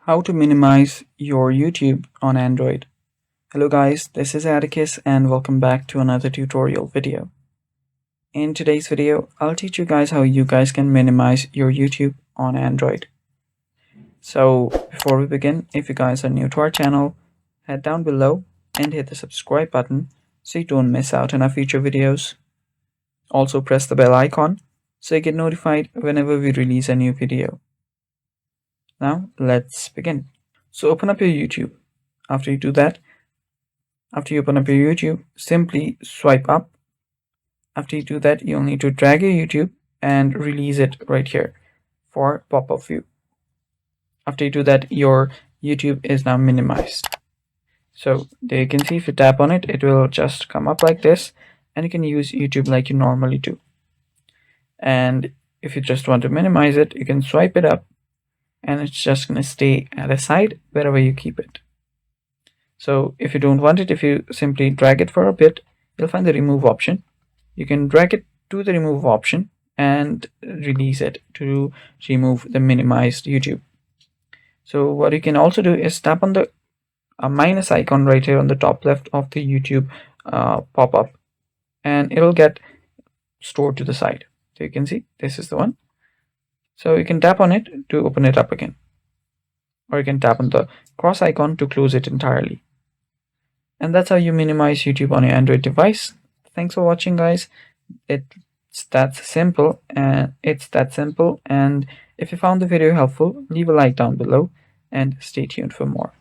How to minimize your YouTube on Android. Hello guys, this is Atticus and welcome back to another tutorial video. In today's video, I'll teach you guys how you guys can minimize your YouTube on Android. So before we begin, if you guys are new to our channel, head down below and hit the subscribe button so you don't miss out on our future videos. Also press the bell icon so you get notified whenever we release a new video. Now let's begin. So open up your YouTube. After you open up your YouTube, simply swipe up. After you do that, you'll need to drag your YouTube and release it right here for pop-up view. After you do that, your YouTube is now minimized. So there you can see, if you tap on it, it will just come up like this and you can use YouTube like you normally do. And if you just want to minimize it, you can swipe it up and it's just going to stay at a side wherever you keep it. So if you don't want it, if you simply drag it for a bit, you'll find the remove option. You can drag it to the remove option and release it to remove the minimized YouTube. So what you can also do is tap on the minus icon right here on the top left of the YouTube pop-up, and it'll get stored to the side. So you can see this is the one. So you can tap on it to open it up again, or you can tap on the cross icon to close it entirely. And that's how you minimize YouTube on your Android device. Thanks for watching, guys. It's that simple, and if you found the video helpful, leave a like down below and stay tuned for more.